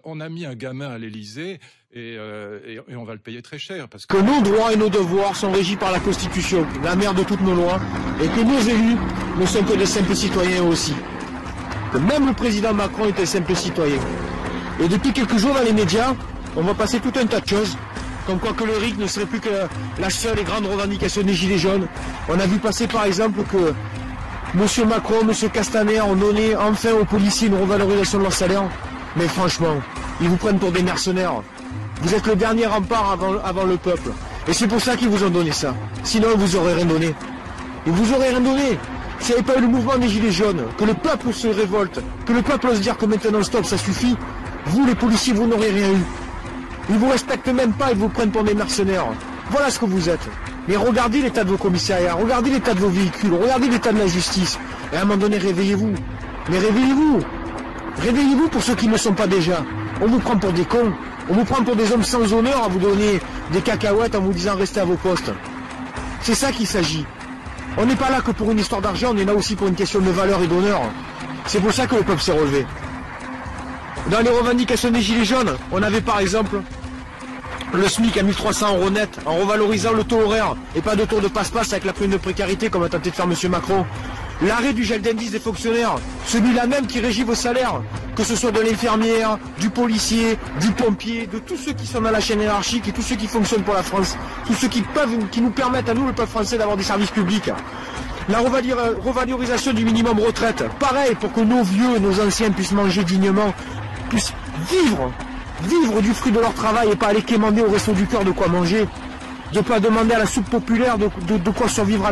On a mis un gamin à l'Élysée et on va le payer très cher. Parce que nos droits et nos devoirs sont régis par la Constitution, la mère de toutes nos lois, et que nos élus ne sont que des simples citoyens aussi. Que même le président Macron est un simple citoyen. Et depuis quelques jours dans les médias, on va passer tout un tas de choses, comme quoi que le RIC ne serait plus que la seule et grande revendication des Gilets jaunes. On a vu passer par exemple que M. Macron, M. Castaner ont donné enfin aux policiers une revalorisation de leur salaire. Mais franchement, ils vous prennent pour des mercenaires. Vous êtes le dernier rempart avant le peuple. Et c'est pour ça qu'ils vous ont donné ça. Sinon, ils vous auraient rien donné. Ils vous auraient rien donné. S'il n'y avait pas eu le mouvement des Gilets jaunes, que le peuple se révolte, que le peuple ose dire que maintenant stop, ça suffit, vous les policiers, vous n'aurez rien eu. Ils vous respectent même pas, ils vous prennent pour des mercenaires. Voilà ce que vous êtes. Mais regardez l'état de vos commissariats, regardez l'état de vos véhicules, regardez l'état de la justice. Et à un moment donné, réveillez-vous. Mais réveillez-vous. Réveillez-vous pour ceux qui ne sont pas déjà. On vous prend pour des cons. On vous prend pour des hommes sans honneur à vous donner des cacahuètes en vous disant restez à vos postes. C'est ça qu'il s'agit. On n'est pas là que pour une histoire d'argent, on est là aussi pour une question de valeur et d'honneur. C'est pour ça que le peuple s'est relevé. Dans les revendications des Gilets jaunes, on avait par exemple le SMIC à 1300 € net, en revalorisant le taux horaire, et pas de tour de passe-passe avec la prime de précarité comme a tenté de faire M. Macron. L'arrêt du gel d'indice des fonctionnaires, celui-là même qui régit vos salaires, que ce soit de l'infirmière, du policier, du pompier, de tous ceux qui sont dans la chaîne hiérarchique et tous ceux qui fonctionnent pour la France, tous ceux qui nous permettent à nous, le peuple français, d'avoir des services publics. La revalorisation du minimum retraite, pareil, pour que nos vieux et nos anciens puissent manger dignement, puissent vivre du fruit de leur travail et pas aller quémander au resto du cœur de quoi manger, de pas demander à la soupe populaire de quoi survivre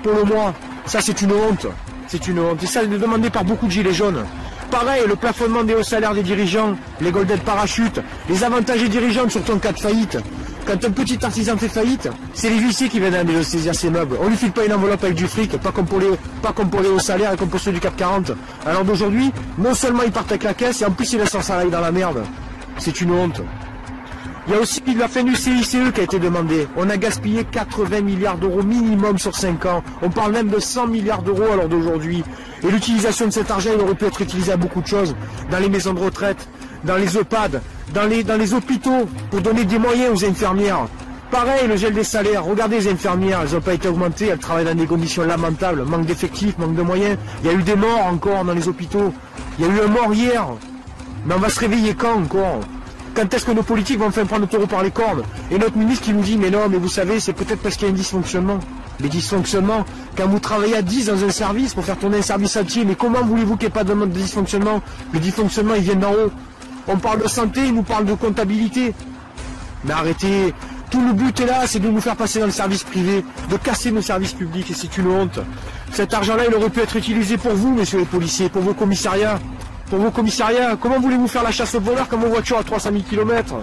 pour le mois. Ça, c'est une honte. C'est une honte. Et ça est demandé par beaucoup de gilets jaunes. Pareil, le plafonnement des hauts salaires des dirigeants, les golden parachutes, les avantages des dirigeants, surtout en cas de faillite. Quand un petit artisan fait faillite, c'est les huissiers qui viennent à saisir ses meubles. On lui file pas une enveloppe avec du fric, pas comme pour les hauts salaires et comme pour ceux du CAC 40. Alors d'aujourd'hui, non seulement ils partent avec la caisse, et en plus ils laissent leur salarié dans la merde. C'est une honte. Il y a aussi la fin du CICE qui a été demandée. On a gaspillé 80 milliards d'euros minimum sur 5 ans. On parle même de 100 milliards d'euros à l'heure d'aujourd'hui. Et l'utilisation de cet argent, il aurait pu être utilisé à beaucoup de choses. Dans les maisons de retraite, dans les EHPAD, dans les hôpitaux, pour donner des moyens aux infirmières. Pareil, le gel des salaires. Regardez les infirmières, elles n'ont pas été augmentées, elles travaillent dans des conditions lamentables. Manque d'effectifs, manque de moyens. Il y a eu des morts encore dans les hôpitaux. Il y a eu un mort hier. Mais on va se réveiller quand encore ? Quand est-ce que nos politiques vont enfin prendre le taureau par les cornes? Et notre ministre qui nous dit, mais non, mais vous savez, c'est peut-être parce qu'il y a un dysfonctionnement. Les dysfonctionnements, quand vous travaillez à 10 dans un service pour faire tourner un service entier, mais comment voulez-vous qu'il n'y ait pas de dysfonctionnement? Le dysfonctionnement, il vient d'en haut. On parle de santé, il nous parle de comptabilité. Mais arrêtez. Tout le but est là, c'est de nous faire passer dans le service privé, de casser nos services publics, et c'est une honte. Cet argent-là, il aurait pu être utilisé pour vous, messieurs les policiers, pour vos commissariats. Pour vos commissariats, comment voulez-vous faire la chasse aux voleurs quand vos voitures à 300 000 km?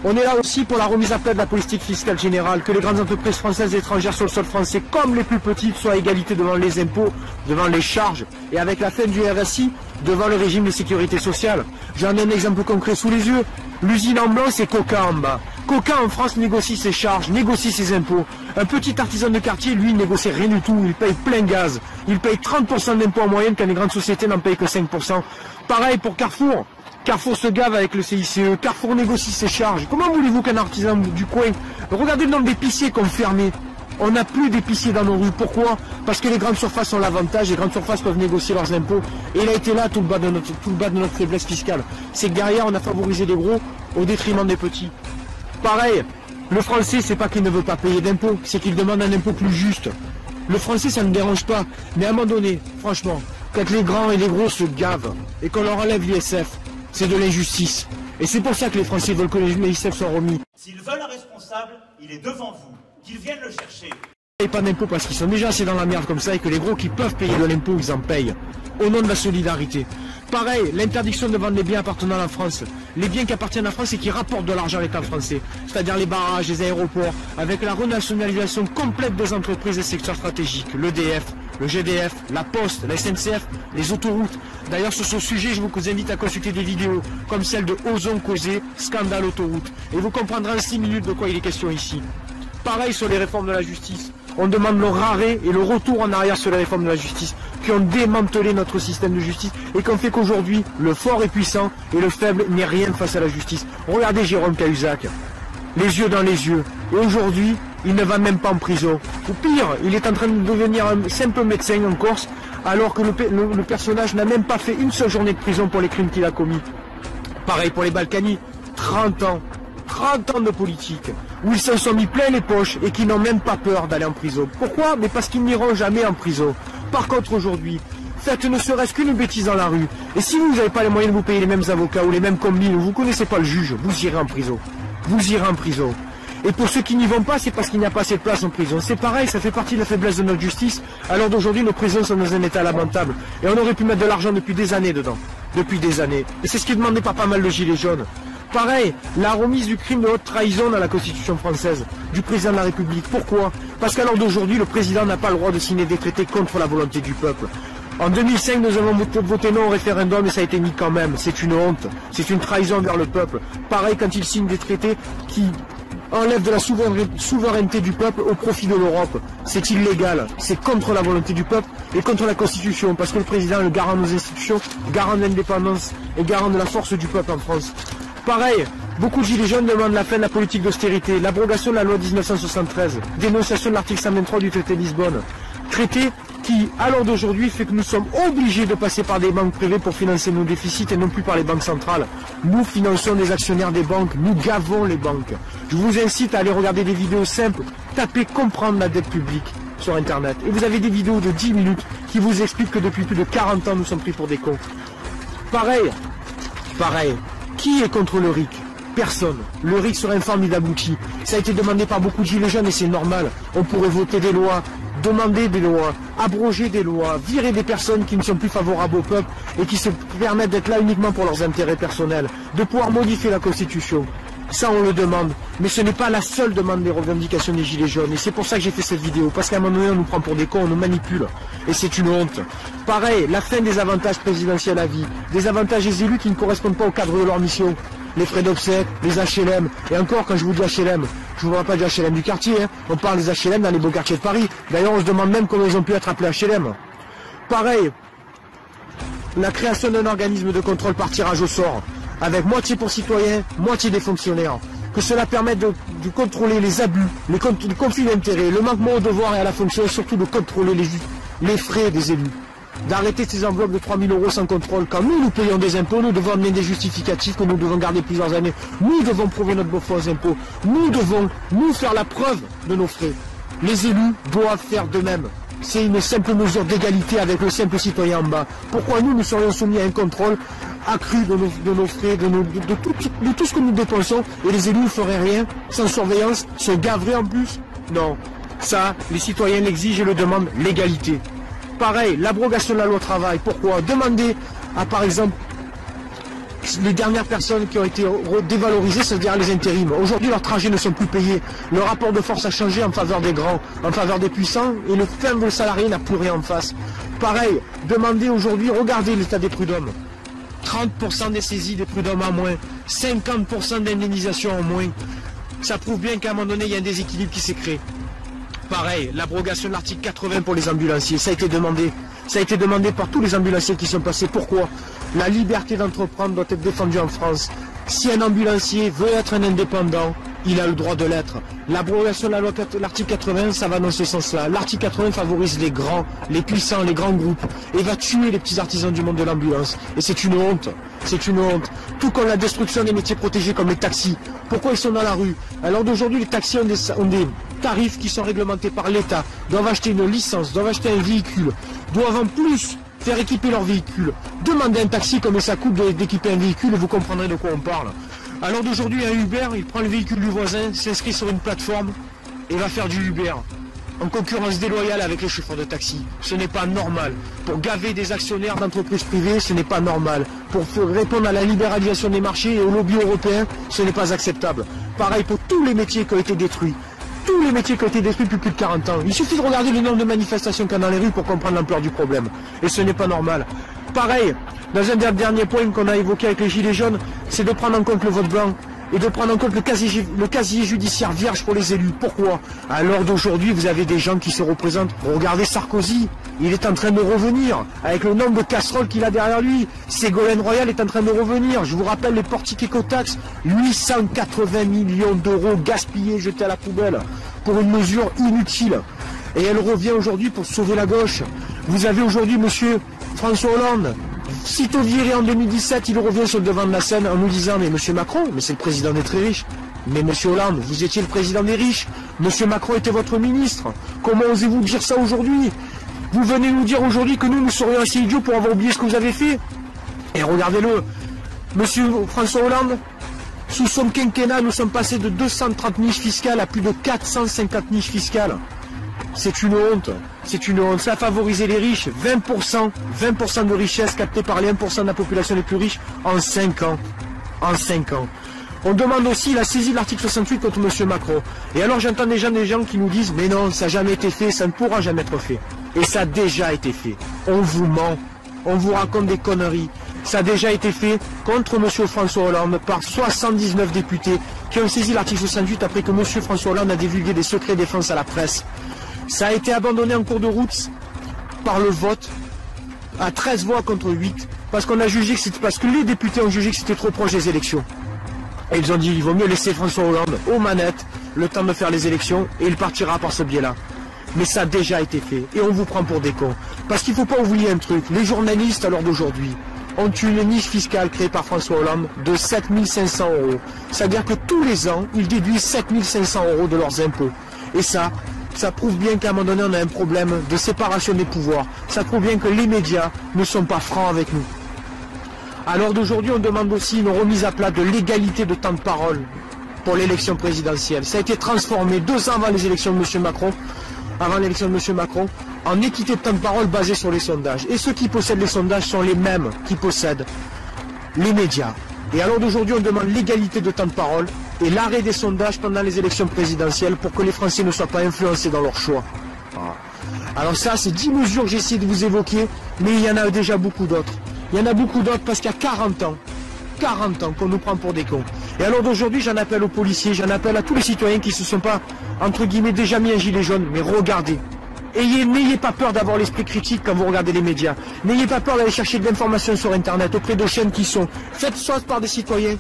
On est là aussi pour la remise à plat de la politique fiscale générale, que les grandes entreprises françaises et étrangères sur le sol français, comme les plus petites, soient à égalité devant les impôts, devant les charges, et avec la fin du RSI, devant le régime de sécurité sociale. J'en ai un exemple concret sous les yeux. L'usine en blanc, c'est Coca en bas. Coca en France négocie ses charges, négocie ses impôts. Un petit artisan de quartier, lui, il négocie rien du tout, il paye plein gaz. Il paye 30% d'impôts en moyenne quand les grandes sociétés n'en payent que 5%. Pareil pour Carrefour. Carrefour se gave avec le CICE, Carrefour négocie ses charges. Comment voulez-vous qu'un artisan du coin... Regardez le nombre d'épiciers qu'on fermé. On n'a plus d'épiciers dans nos rues. Pourquoi? Parce que les grandes surfaces ont l'avantage, les grandes surfaces peuvent négocier leurs impôts. Et il a été là tout le bas de notre faiblesse fiscale. C'est que derrière, on a favorisé les gros au détriment des petits. Pareil, le français, c'est pas qu'il ne veut pas payer d'impôts, c'est qu'il demande un impôt plus juste. Le français, ça ne dérange pas. Mais à un moment donné, franchement, quand les grands et les gros se gavent et qu'on leur enlève l'ISF, c'est de l'injustice. Et c'est pour ça que les Français veulent que l'ISF soit remis. S'ils veulent un responsable, il est devant vous. Qu'ils viennent le chercher. Ils ne payent pas d'impôts parce qu'ils sont déjà assez dans la merde comme ça et que les gros qui peuvent payer de l'impôt, ils en payent. Au nom de la solidarité. Pareil, l'interdiction de vendre les biens appartenant à la France. Les biens qui appartiennent à la France et qui rapportent de l'argent à l'État français. C'est-à-dire les barrages, les aéroports, avec la renationalisation complète des entreprises et secteurs stratégiques. L'EDF, le GDF, la Poste, la SNCF, les autoroutes. D'ailleurs, sur ce sujet, je vous invite à consulter des vidéos comme celle de Osons causer, scandale autoroute. Et vous comprendrez en 6 minutes de quoi il est question ici. Pareil sur les réformes de la justice. On demande le arrêt et le retour en arrière sur les réformes de la justice. qui ont démantelé notre système de justice et qui ont fait qu'aujourd'hui, le fort est puissant et le faible n'est rien face à la justice. Regardez Jérôme Cahuzac, les yeux dans les yeux. Et aujourd'hui, il ne va même pas en prison. Ou pire, il est en train de devenir un simple médecin en Corse, alors que le personnage n'a même pas fait une seule journée de prison pour les crimes qu'il a commis. Pareil pour les Balkany, 30 ans de politique, où ils s'en sont mis plein les poches et qui n'ont même pas peur d'aller en prison. Pourquoi? Mais parce qu'ils n'iront jamais en prison. Par contre aujourd'hui, faites ne serait-ce qu'une bêtise dans la rue, et si vous n'avez pas les moyens de vous payer les mêmes avocats ou les mêmes combines, ou vous ne connaissez pas le juge, vous irez en prison. Vous irez en prison. Et pour ceux qui n'y vont pas, c'est parce qu'il n'y a pas assez de place en prison. C'est pareil, ça fait partie de la faiblesse de notre justice. Alors d'aujourd'hui, nos prisons sont dans un état lamentable. Et on aurait pu mettre de l'argent depuis des années dedans. Depuis des années. Et c'est ce qui est demandé par pas mal de gilets jaunes. Pareil, la remise du crime de haute trahison dans la Constitution française, du président de la République. Pourquoi? Parce qu'à l'heure d'aujourd'hui, le président n'a pas le droit de signer des traités contre la volonté du peuple. En 2005, nous avons voté non au référendum et ça a été mis quand même. C'est une honte. C'est une trahison vers le peuple. Pareil quand il signe des traités qui enlèvent de la souveraineté du peuple au profit de l'Europe. C'est illégal. C'est contre la volonté du peuple et contre la Constitution. Parce que le président est le garant de nos institutions, garant de l'indépendance et garant de la force du peuple en France. Pareil, beaucoup de gilets jaunes demandent la fin de la politique d'austérité, l'abrogation de la loi 1973, dénonciation de l'article 123 du traité de Lisbonne. Traité qui, à l'heure d'aujourd'hui, fait que nous sommes obligés de passer par des banques privées pour financer nos déficits et non plus par les banques centrales. Nous finançons les actionnaires des banques, nous gavons les banques. Je vous incite à aller regarder des vidéos simples, tapez « Comprendre la dette publique » sur Internet. Et vous avez des vidéos de 10 minutes qui vous expliquent que depuis plus de 40 ans, nous sommes pris pour des cons. Pareil, qui est contre le RIC? Personne. Le RIC serait un formidable outil. Ça a été demandé par beaucoup de gilets jaunes et c'est normal. On pourrait voter des lois, demander des lois, abroger des lois, virer des personnes qui ne sont plus favorables au peuple et qui se permettent d'être là uniquement pour leurs intérêts personnels, de pouvoir modifier la Constitution. Ça, on le demande. Mais ce n'est pas la seule demande des revendications des gilets jaunes. Et c'est pour ça que j'ai fait cette vidéo. Parce qu'à un moment donné, on nous prend pour des cons, on nous manipule. Et c'est une honte. Pareil, la fin des avantages présidentiels à vie. Des avantages des élus qui ne correspondent pas au cadre de leur mission. Les frais d'obsèques, les HLM. Et encore, quand je vous dis HLM, je ne vous parle pas du HLM du quartier. Hein. On parle des HLM dans les beaux quartiers de Paris. D'ailleurs, on se demande même comment ils ont pu être appelés HLM. Pareil, la création d'un organisme de contrôle par tirage au sort. Avec moitié pour citoyens, moitié des fonctionnaires. Que cela permette de contrôler les abus, les conflits d'intérêts, le manquement au devoir et à la fonction, et surtout de contrôler les frais des élus. D'arrêter ces enveloppes de 3 000 € sans contrôle. Quand nous payons des impôts, nous devons amener des justificatifs que nous devons garder plusieurs années. Nous devons prouver notre beau faux impôts. Nous devons, nous, faire la preuve de nos frais. Les élus doivent faire de même. C'est une simple mesure d'égalité avec le simple citoyen en bas. Pourquoi nous serions soumis à un contrôle accru de nos frais, de tout ce que nous dépensons, et les élus ne feraient rien, sans surveillance, se gaveraient en plus? Non. Ça, les citoyens l'exigent et le demandent, l'égalité. Pareil, l'abrogation de la loi travail. Pourquoi? Demander à, par exemple, les dernières personnes qui ont été dévalorisées, c'est-à-dire les intérims. Aujourd'hui, leurs trajets ne sont plus payés. Le rapport de force a changé en faveur des grands, en faveur des puissants, et le faible salarié n'a plus rien en face. Pareil, demander aujourd'hui, regardez l'état des prud'hommes. 30% des saisies des prud'hommes en moins, 50% d'indemnisation en moins. Ça prouve bien qu'à un moment donné, il y a un déséquilibre qui s'est créé. Pareil, l'abrogation de l'article 80 pour les ambulanciers, ça a été demandé. Ça a été demandé par tous les ambulanciers qui sont passés. Pourquoi? La liberté d'entreprendre doit être défendue en France. Si un ambulancier veut être un indépendant, il a le droit de l'être. L'abrogation de la loi, l'article 80, ça va dans ce sens-là. L'article 80 favorise les grands, les puissants, les grands groupes, et va tuer les petits artisans du monde de l'ambulance. Et c'est une honte. C'est une honte. Tout comme la destruction des métiers protégés comme les taxis. Pourquoi ils sont dans la rue? Alors d'aujourd'hui, les taxis ont des tarifs qui sont réglementés par l'État, doivent acheter une licence, doivent acheter un véhicule, doivent en plus faire équiper leur véhicule. Demandez un taxi combien ça coûte d'équiper un véhicule et vous comprendrez de quoi on parle. Alors d'aujourd'hui, un Uber, il prend le véhicule du voisin, s'inscrit sur une plateforme et va faire du Uber. En concurrence déloyale avec les chauffeurs de taxi. Ce n'est pas normal. Pour gaver des actionnaires d'entreprises privées, ce n'est pas normal. Pour répondre à la libéralisation des marchés et au lobby européen, ce n'est pas acceptable. Pareil pour tous les métiers qui ont été détruits. Tous les métiers qui ont été détruits depuis plus de 40 ans. Il suffit de regarder le nombre de manifestations qu'il y a dans les rues pour comprendre l'ampleur du problème. Et ce n'est pas normal. Pareil, dans un dernier point qu'on a évoqué avec les Gilets jaunes, c'est de prendre en compte le vote blanc. et de prendre en compte le casier judiciaire vierge pour les élus. Pourquoi? À l'heure d'aujourd'hui, vous avez des gens qui se représentent. Regardez Sarkozy, il est en train de revenir, avec le nombre de casseroles qu'il a derrière lui. Ségolène Royal est en train de revenir. Je vous rappelle les portiques écotaxes, 880 millions d'euros gaspillés, jetés à la poubelle, pour une mesure inutile. Et elle revient aujourd'hui pour sauver la gauche. Vous avez aujourd'hui monsieur François Hollande, sitôt viré en 2017, il revient sur le devant de la scène en nous disant « Mais monsieur Macron, mais c'est le président des très riches. Mais monsieur Hollande, vous étiez le président des riches. Monsieur Macron était votre ministre. Comment osez-vous dire ça aujourd'hui? Vous venez nous dire aujourd'hui que nous serions assez idiots pour avoir oublié ce que vous avez fait. Et regardez-le, monsieur François Hollande, sous son quinquennat, nous sommes passés de 230 niches fiscales à plus de 450 niches fiscales. C'est une honte, c'est une honte. Ça a favorisé les riches, 20% de richesse captée par les 1% de la population les plus riches en 5 ans. En 5 ans. On demande aussi la saisie de l'article 68 contre M. Macron. Et alors j'entends déjà des gens qui nous disent « Mais non, ça n'a jamais été fait, ça ne pourra jamais être fait. » Et ça a déjà été fait. On vous ment, on vous raconte des conneries. Ça a déjà été fait contre M. François Hollande par 79 députés qui ont saisi l'article 68 après que M. François Hollande a divulgué des secrets défense à la presse. Ça a été abandonné en cours de route par le vote à 13 voix contre 8 parce qu'on a jugé que c'était parce que les députés ont jugé que c'était trop proche des élections. Et ils ont dit il vaut mieux laisser François Hollande aux manettes le temps de faire les élections et il partira par ce biais-là. Mais ça a déjà été fait et on vous prend pour des cons. Parce qu'il ne faut pas oublier un truc, les journalistes à l'heure d'aujourd'hui ont une niche fiscale créée par François Hollande de 7 500 €. C'est-à-dire que tous les ans, ils déduisent 7 500 € de leurs impôts. Et ça prouve bien qu'à un moment donné, on a un problème de séparation des pouvoirs. Ça prouve bien que les médias ne sont pas francs avec nous. À l'heure d'aujourd'hui, on demande aussi une remise à plat de l'égalité de temps de parole pour l'élection présidentielle. Ça a été transformé 2 ans avant les élections de M. Macron, en équité de temps de parole basée sur les sondages. Et ceux qui possèdent les sondages sont les mêmes qui possèdent les médias. Et à l'heure d'aujourd'hui, on demande l'égalité de temps de parole et l'arrêt des sondages pendant les élections présidentielles pour que les Français ne soient pas influencés dans leur choix. Alors ça, c'est 10 mesures que j'ai essayé de vous évoquer, mais il y en a déjà beaucoup d'autres. Il y en a beaucoup d'autres parce qu'il y a 40 ans qu'on nous prend pour des cons. Et alors d'aujourd'hui, j'en appelle aux policiers, j'en appelle à tous les citoyens qui ne se sont pas, entre guillemets, déjà mis un gilet jaune, mais regardez. N'ayez pas peur d'avoir l'esprit critique quand vous regardez les médias. N'ayez pas peur d'aller chercher de l'information sur Internet auprès de chaînes qui sont faites soit par des citoyens,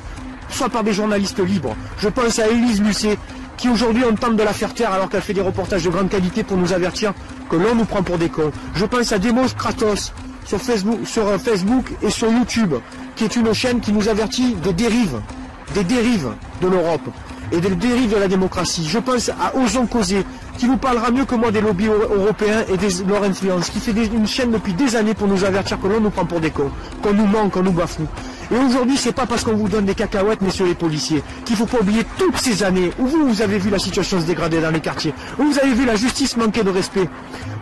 soit par des journalistes libres. Je pense à Élise Lucet, qui aujourd'hui on tente de la faire taire alors qu'elle fait des reportages de grande qualité pour nous avertir que l'on nous prend pour des cons. Je pense à Demos Kratos sur Facebook et sur YouTube, qui est une chaîne qui nous avertit des dérives de l'Europe et des dérives de la démocratie. Je pense à Osons Causer, qui vous parlera mieux que moi des lobbies européens et de leur influence, qui fait une chaîne depuis des années pour nous avertir que l'on nous prend pour des cons, qu'on nous ment, qu'on nous bafoue. Et aujourd'hui, c'est pas parce qu'on vous donne des cacahuètes, messieurs les policiers, qu'il faut pas oublier toutes ces années où vous avez vu la situation se dégrader dans les quartiers, où vous avez vu la justice manquer de respect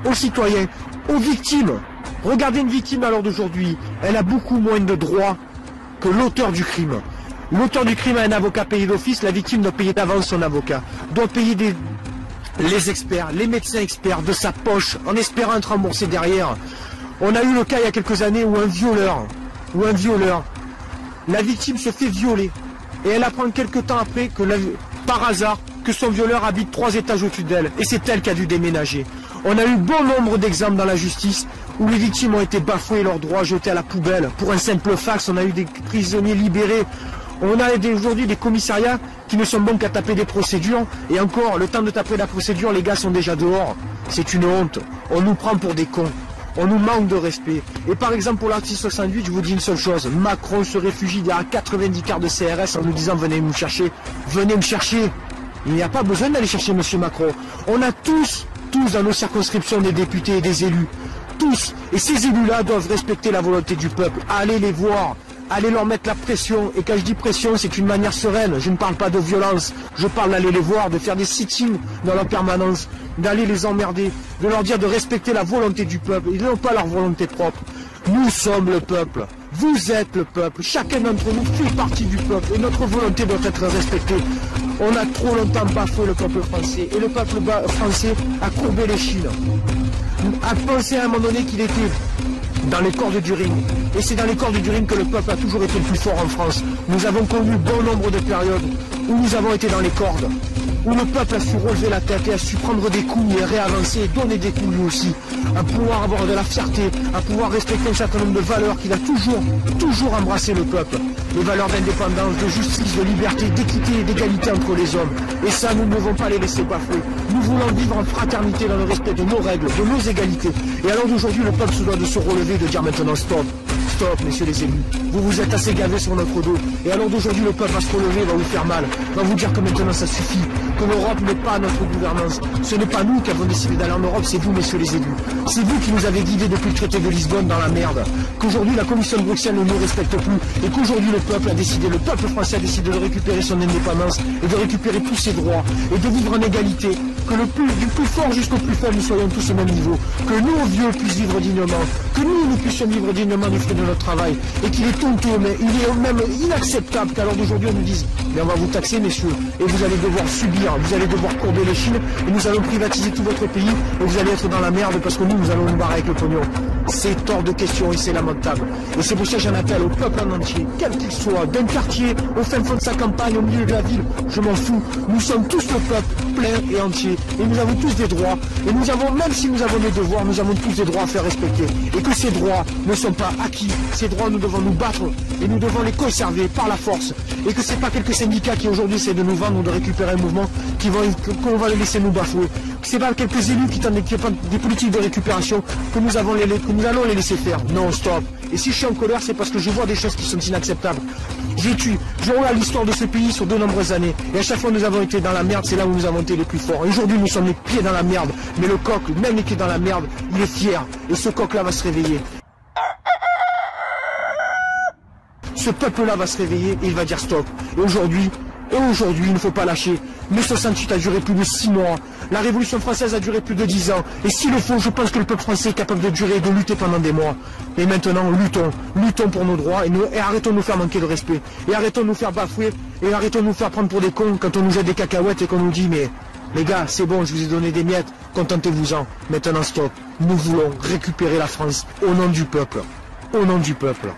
aux citoyens, aux victimes. Regardez une victime à l'heure d'aujourd'hui, elle a beaucoup moins de droits que l'auteur du crime. L'auteur du crime a un avocat payé d'office, la victime doit payer d'avance son avocat, doit payer les experts, les médecins experts de sa poche, en espérant être remboursé derrière. On a eu le cas il y a quelques années où un violeur, la victime se fait violer, et elle apprend quelques temps après, par hasard, que son violeur habite 3 étages au-dessus d'elle, et c'est elle qui a dû déménager. On a eu bon nombre d'exemples dans la justice où les victimes ont été bafouées, leurs droits jetés à la poubelle. Pour un simple fax, on a eu des prisonniers libérés. On a aujourd'hui des commissariats qui ne sont bons qu'à taper des procédures. Et encore, le temps de taper la procédure, les gars sont déjà dehors. C'est une honte. On nous prend pour des cons. On nous manque de respect. Et par exemple, pour l'article 68, je vous dis une seule chose. Macron se réfugie derrière 90 cartes de CRS en nous disant « Venez me chercher. Venez me chercher ». Il n'y a pas besoin d'aller chercher M. Macron. On a tous dans nos circonscriptions des députés et des élus. Tous. Et ces élus-là doivent respecter la volonté du peuple. Allez les voir. Allez leur mettre la pression. Et quand je dis pression, c'est une manière sereine. Je ne parle pas de violence. Je parle d'aller les voir, de faire des sit-ins dans leur permanence, d'aller les emmerder, de leur dire de respecter la volonté du peuple. Ils n'ont pas leur volonté propre. Nous sommes le peuple. Vous êtes le peuple. Chacun d'entre nous fait partie du peuple. Et notre volonté doit être respectée. On a trop longtemps bafoué le peuple français. Et le peuple français a courbé les chines. A pensé à un moment donné qu'il était dans les cordes du ring. Et c'est dans les cordes du ring que le peuple a toujours été le plus fort en France. Nous avons connu bon nombre de périodes où nous avons été dans les cordes, où le peuple a su relever la tête et a su prendre des coups et réavancer et donner des coups lui aussi, à pouvoir avoir de la fierté, à pouvoir respecter un certain nombre de valeurs qu'il a toujours embrassé le peuple. Les valeurs d'indépendance, de justice, de liberté, d'équité et d'égalité entre les hommes. Et ça, nous ne devons pas les laisser bafouer. Nous voulons vivre en fraternité dans le respect de nos règles, de nos égalités. Et alors d'aujourd'hui, le peuple se doit de se relever, de dire maintenant stop. Stop, messieurs les élus. Vous vous êtes assez gavés sur notre dos. Et alors d'aujourd'hui, le peuple va se relever, va vous faire mal. Va vous dire que maintenant ça suffit. Que l'Europe n'est pas notre gouvernance. Ce n'est pas nous qui avons décidé d'aller en Europe, c'est vous, messieurs les élus. C'est vous qui nous avez guidés depuis le traité de Lisbonne dans la merde. Qu'aujourd'hui, la Commission de Bruxelles ne nous respecte plus. Et qu'aujourd'hui, le peuple a décidé, le peuple français a décidé de récupérer son indépendance et de récupérer tous ses droits et de vivre en égalité. Que du plus fort jusqu'au plus faible, nous soyons tous au même niveau. Que nos vieux puissent vivre dignement. Que nous puissions vivre dignement du fruit de notre travail. Et qu'il est honteux, mais il est même inacceptable qu'à l'heure d'aujourd'hui, on nous dise mais on va vous taxer, messieurs, et vous allez devoir subir, vous allez devoir courber les chines, et nous allons privatiser tout votre pays, et vous allez être dans la merde parce que nous allons nous barrer avec le pognon. C'est hors de question et c'est lamentable. Et c'est pour ça que j'en appelle au peuple en entier, quel qu'il soit, d'un quartier, au fin fond de sa campagne, au milieu de la ville, je m'en fous. Nous sommes tous le peuple, plein et entier, et nous avons tous des droits, et nous avons, même si nous avons des devoirs, nous avons tous des droits à faire respecter. Et que ces droits ne sont pas acquis, ces droits nous devons nous battre, et nous devons les conserver par la force. Et que c'est pas quelques syndicats qui aujourd'hui essaient de nous vendre ou de récupérer un mouvement qu'on va les laisser nous bafouer. C'est pas quelques élus qui tentent des politiques de récupération que nous allons les laisser faire. Non, stop. Et si je suis en colère, c'est parce que je vois des choses qui sont inacceptables. Je regarde l'histoire de ce pays sur de nombreuses années. Et à chaque fois nous avons été dans la merde, c'est là où nous avons été les plus forts. Et aujourd'hui nous sommes les pieds dans la merde. Mais le coq, même les pieds dans la merde, il est fier. Et ce coq-là va se réveiller. Ce peuple-là va se réveiller et il va dire stop. Et aujourd'hui, il ne faut pas lâcher. Mai 68 a duré plus de 6 mois. La Révolution française a duré plus de 10 ans. Et s'il le faut, je pense que le peuple français est capable de durer et de lutter pendant des mois. Et maintenant, luttons pour nos droits et arrêtons de nous faire manquer de respect. Et arrêtons de nous faire bafouer et arrêtons de nous faire prendre pour des cons quand on nous jette des cacahuètes et qu'on nous dit mais les gars, c'est bon, je vous ai donné des miettes, contentez-vous-en. Maintenant, stop. Nous voulons récupérer la France au nom du peuple. Au nom du peuple.